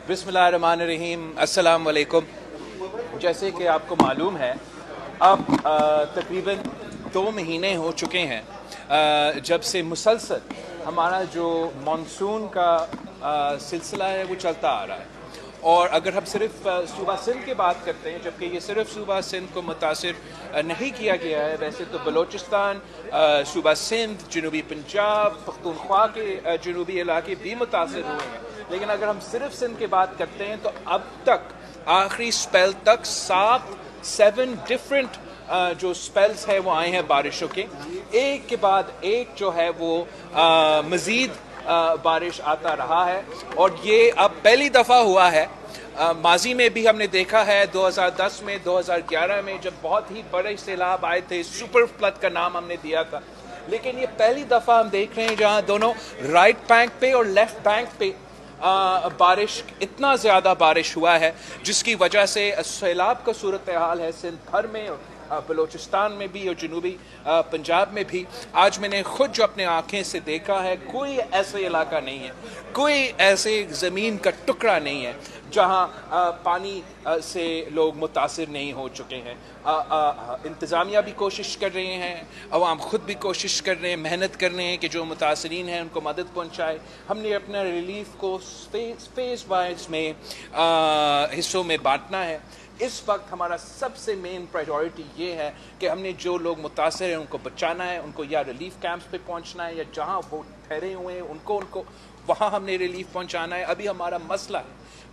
बिस्मिल्लाहिर्रहमानिर्रहीम, अस्सलाम वालेकुम। जैसे कि आपको मालूम है, अब तकरीबन 2 महीने हो चुके हैं जब से मुसलसल हमारा जो मानसून का सिलसिला है वो चलता आ रहा है। और अगर हम सिर्फ सूबा सिंध की बात करते हैं, जबकि ये सिर्फ सूबा सिंध को मुतासिर नहीं किया गया है, वैसे तो बलोचिस्तान, सूबा सिंध, जनूबी पंजाब, पख्तूनख्वा के जनूबी इलाके भी मुतासिर हुए हैं। लेकिन अगर हम सिर्फ सिंध की बात करते हैं तो अब तक आखिरी स्पेल तक 7 डिफरेंट जो स्पेल्स है वो आए हैं बारिशों के, एक के बाद एक जो है वो मज़ीद बारिश आता रहा है। और ये अब पहली दफ़ा हुआ है। माजी में भी हमने देखा है 2010 में, 2011 में, जब बहुत ही बड़े सैलाब आए थे, सुपर फ्लड का नाम हमने दिया था। लेकिन ये पहली दफ़ा हम देख रहे हैं जहाँ दोनों राइट बैंक पे और लेफ्ट बैंक पे बारिश, इतना ज़्यादा बारिश हुआ है जिसकी वजह से सैलाब का सूरत हाल है सिंध भर में और बलोचिस्तान में भी और जनूबी पंजाब में भी। आज मैंने खुद जो अपने आँखें से देखा है, कोई ऐसा इलाका नहीं है, कोई ऐसे ज़मीन का टुकड़ा नहीं है जहाँ पानी से लोग मुतासिर नहीं हो चुके हैं। इंतज़ामिया भी कोशिश कर रहे हैं, अवाम ख़ुद भी कोशिश कर रहे हैं, मेहनत कर रहे हैं कि जो मुतासरीन हैं उनको मदद पहुँचाए। हमने अपना रिलीफ को फेज़ वाइज में हिस्सों में बांटना है। इस वक्त हमारा सबसे मेन प्रायोरिटी ये है कि हमने जो लोग मुतासर हैं उनको बचाना है, उनको या रिलीफ कैंप्स पे पहुंचना है या जहां वो ठहरे हुए हैं उनको वहां हमने रिलीफ पहुंचाना है। अभी हमारा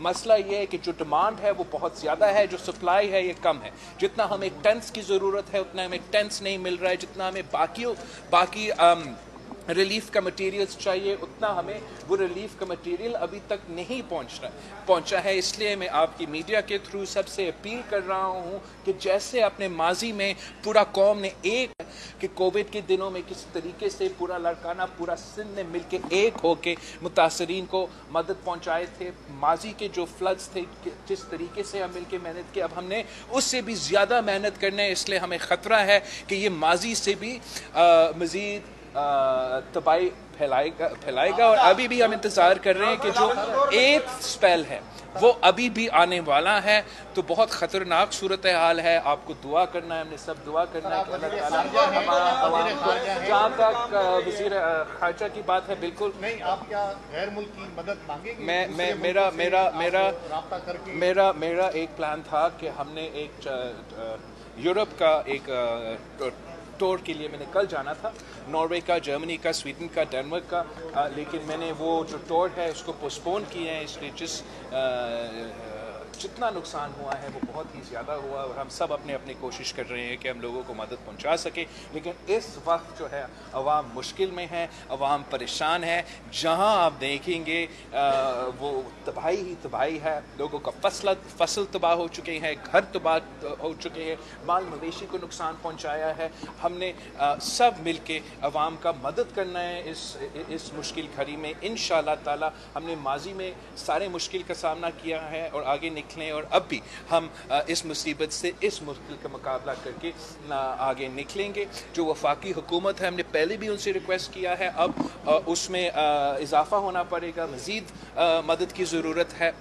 मसला ये है कि जो डिमांड है वो बहुत ज़्यादा है, जो सप्लाई है ये कम है। जितना हमें टेंट्स की ज़रूरत है उतना हमें टेंट्स नहीं मिल रहा है, जितना हमें बाकी रिलीफ का मटेरियल्स चाहिए उतना हमें वो रिलीफ का मटेरियल अभी तक नहीं पहुंचा है। इसलिए मैं आपकी मीडिया के थ्रू सबसे अपील कर रहा हूं कि जैसे अपने माजी में पूरा कौम ने एक कि कोविड के दिनों में किस तरीके से पूरा लड़काना पूरा सिंध ने मिल के एक होके मुतासरीन को मदद पहुंचाए थे, माजी के जो फ्लड्स थे जिस तरीके से हम मिल के मेहनत की, अब हमने उससे भी ज़्यादा मेहनत करना है। इसलिए हमें ख़तरा है कि ये माजी से भी मज़ीद तबाही फैलाएगा। और अभी भी हम इंतज़ार कर रहे हैं कि जो 8th स्पेल है वो अभी भी आने वाला है। तो बहुत ख़तरनाक सूरत हाल है। आपको दुआ करना है, हमने सब दुआ करना है कि अल्लाह ताला हमारा अवाम को, जहाँ तक वज़ीर ख़ारजा की बात है, बिल्कुल नहीं, आप क्या गैर मुल्क की मदद मांगेंगे? मेरा एक प्लान था कि हमने एक यूरोप का एक टूर के लिए मैंने कल जाना था, नॉर्वे का, जर्मनी का, स्वीडन का, डेनमार्क का, लेकिन मैंने वो जो टूर है उसको पोस्टपोन किया है। इसलिए जितना नुकसान हुआ है वो बहुत ही ज़्यादा हुआ और हम सब अपने अपनी कोशिश कर रहे हैं कि हम लोगों को मदद पहुंचा सकें। लेकिन इस वक्त जो है अवाम मुश्किल में है, अवाम परेशान है। जहां आप देखेंगे वो तबाही ही तबाही है। लोगों का फसल तबाह हो चुके हैं, घर तबाह हो चुके हैं, माल मवेशी को नुकसान पहुंचाया है। हमने सब मिल के अवाम का मदद करना है इस मुश्किल घड़ी में। इंशाअल्लाह ताला हमने माजी में सारे मुश्किल का सामना किया है और आगे निकलें और अब भी हम इस मुसीबत से, इस मुश्किल का मुकाबला करके आगे निकलेंगे। जो वफाकी हुकूमत है, हमने पहले भी उनसे रिक्वेस्ट किया है, अब उसमें इजाफा होना पड़ेगा, मज़ीद मदद की ज़रूरत है।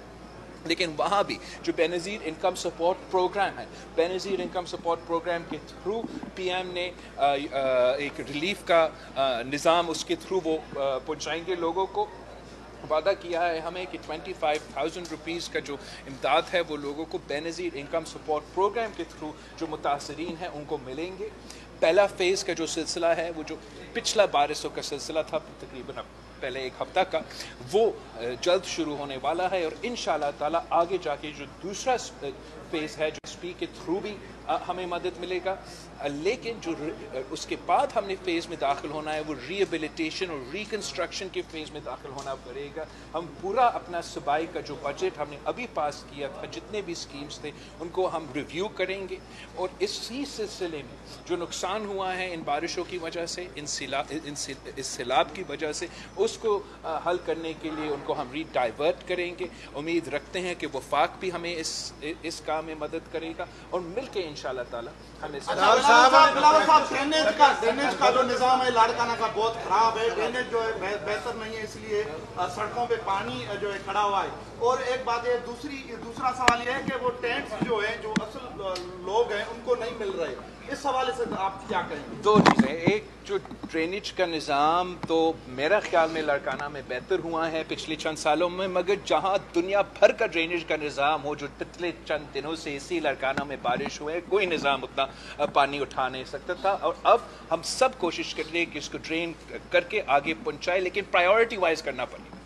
लेकिन वहाँ भी जो बेनज़ीर इनकम सपोर्ट प्रोग्राम है, बेनज़ीर इनकम सपोर्ट प्रोग्राम के थ्रू पीएम ने एक रिलीफ का निज़ाम उसके थ्रू वो पहुँचाएंगे लोगों को। वादा किया है हमें कि 25,000 रुपीज़ का जो इमदाद है वो लोगों को बेनज़ीर इनकम सपोर्ट प्रोग्राम के थ्रू जो मुतासरीन हैं उनको मिलेंगे। पहला फ़ेज़ का जो सिलसिला है, वो जो पिछला बारिशों का सिलसिला था तकरीबन पहले एक हफ्ता का, वो जल्द शुरू होने वाला है। और इंशाअल्लाह ताला आगे जाके जो दूसरा फेज़ है, जो SP के थ्रू भी हमें मदद मिलेगा। लेकिन जो उसके बाद हमने फ़ेज़ में दाखिल होना है वो रिहेबिलिटेशन और रिकन्स्ट्रक्शन के फ़ेज़ में दाखिल होना पड़ेगा। हम पूरा अपना सूबाई का जो बजट हमने अभी पास किया था, जितने भी स्कीम्स थे उनको हम रिव्यू करेंगे और इसी सिलसिले में जो नुकसान हुआ है इन बारिशों की वजह से, इस सैलाब की वजह से, उसको हल करने के लिए उनको हम रीडाइवर्ट करेंगे। उम्मीद रखते हैं कि वफाक भी हमें इस काम में मदद करेगा और मिल के इंशाल्लाह ताला हम इस बिलावल साहब ड्रेनेज का जो निज़ाम है लाड़काना का बहुत खराब है, ड्रेनेज जो है बेहतर नहीं है, इसलिए सड़कों पे पानी जो है खड़ा हुआ है। और एक बात है, दूसरा सवाल ये है कि वो टेंट्स जो है जो असल लोग हैं उनको नहीं मिल रहे, इस हवाले से आप क्या कहेंगे? दो चीज़ें, एक जो ड्रेनेज का निज़ाम तो मेरा ख्याल में लाड़काना में बेहतर हुआ है पिछले चंद सालों में, मगर जहाँ दुनिया भर का ड्रेनेज का निज़ाम हो, जो पिछले चंद दिनों से इसी लाड़काना में बारिश हुए, कोई निज़ाम उतना पानी उठा नहीं सकता था। और अब हम सब कोशिश कर रहे हैं कि इसको ड्रेन करके आगे पहुँचाए, लेकिन प्रायोरिटी वाइज करना पड़ेगा।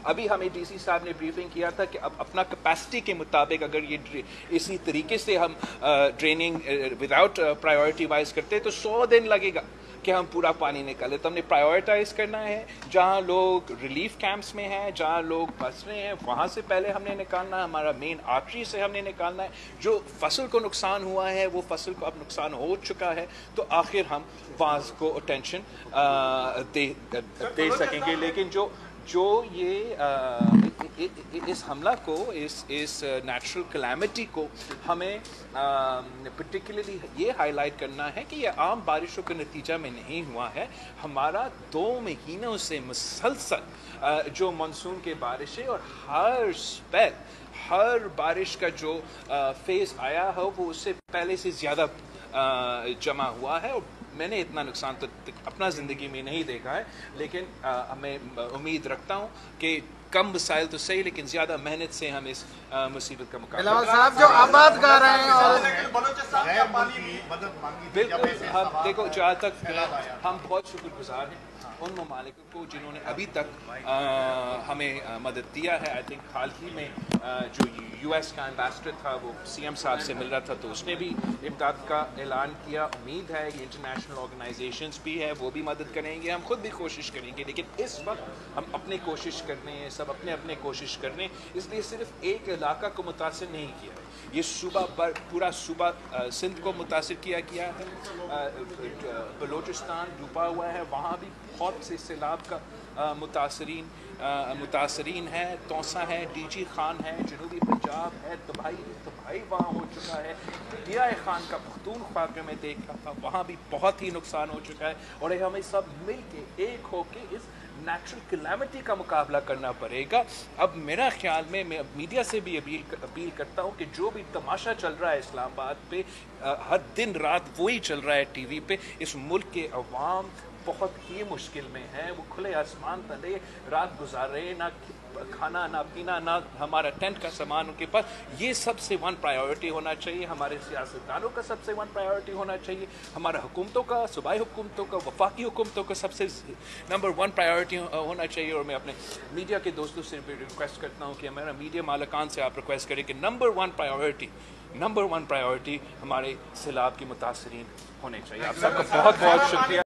अभी हमें डीसी साहब ने ब्रीफिंग किया था कि अब अपना कैपेसिटी के मुताबिक अगर ये इसी तरीके से हम ड्रेनिंग विदाउट प्रायोरिटी वाइज करते तो 100 दिन लगेगा कि हम पूरा पानी निकालें। तो हमने प्रायोरिटाइज करना है, जहाँ लोग रिलीफ कैंप्स में हैं, जहाँ लोग फंस रहे हैं, वहाँ से पहले हमने निकालना है, हमारा मेन आर्टरी से हमने निकालना है। जो फसल को नुकसान हुआ है वो फसल को अब नुकसान हो चुका है, तो आखिर हम वहाँ को अटेंशन दे सकेंगे। लेकिन जो ये इस हमला को, इस नेचुरल कैलामिटी को हमें पर्टिकुलरली ये हाईलाइट करना है कि ये आम बारिशों के नतीजा में नहीं हुआ है। हमारा 2 महीनों से मुसलसल जो मानसून के बारिशें और हर बारिश का जो फेज़ आया है वो उससे पहले से ज़्यादा जमा हुआ है। और मैंने इतना नुकसान तो अपना ज़िंदगी में नहीं देखा है, लेकिन मैं उम्मीद रखता हूँ कि कम वसाइल तो सही, लेकिन ज़्यादा मेहनत से हम इस मुसीबत का मुकाबला। बिलावल साहब जो आबाद कर रहे हैं और गैर मुल्की मदद मांगी थी, जब ऐसे बिल्कुल, सवाल देखो जहाँ तक हम बहुत शुक्रगुजार हैं उन ममालिकों को जिन्होंने अभी तक हमें मदद दिया है। आई थिंक हाल ही में जो US का एम्बेसडर था वो CM साहब से मिल रहा था, तो उसने भी इमदाद का ऐलान किया। उम्मीद है ये इंटरनेशनल ऑर्गेनाइजेशंस भी है वो भी मदद करेंगे, हम खुद भी कोशिश करेंगे। लेकिन इस वक्त हम अपनी कोशिश कर रहे हैं, सब अपने कोशिश कर रहे हैं, इसलिए सिर्फ एक इलाका को मुतासिर नहीं किया है, ये सूबा पूरा सूबा सिंध को मुतासिर किया है। बलोचिस्तान डूबा हुआ है, वहाँ भी बहुत से सैलाब का मुतासरीन है। तौसा है, DG खान है, जनूबी पंजाब है, तबाही वहाँ हो चुका है। दिया खान का पख्तूनख्वा के मैं देख रहा था, वहाँ भी बहुत ही नुकसान हो चुका है। और हमें सब मिल के एक होके इस नेचुरल कैलामिटी का मुकाबला करना पड़ेगा। अब मेरा ख्याल में मैं मीडिया से भी अपील करता हूँ कि जो भी तमाशा चल रहा है इस्लामाबाद पे, हर दिन रात वही चल रहा है TV पे, इस मुल्क के अवाम बहुत ही मुश्किल में है। वो खुले आसमान तले रात गुजार रहे हैं, ना खाना ना पीना ना हमारा टेंट का सामान उनके पास। ये सबसे 1 प्रायोरिटी होना चाहिए, हमारे सियासतदानों का सबसे 1 प्रायोरिटी होना चाहिए, हमारा हुकूमतों का, सूबाई हुकूमतों का, वफाकी हुकूमतों का सबसे नंबर 1 प्रायोरिटी होना चाहिए। और मैं अपने मीडिया के दोस्तों से भी रिक्वेस्ट करता हूँ कि हमारा मीडिया मालकान से आप रिक्वेस्ट करें कि नंबर 1 प्रायोरिटी हमारे सैलाब के मुतासरीन होने चाहिए। आप सबका बहुत बहुत शुक्रिया।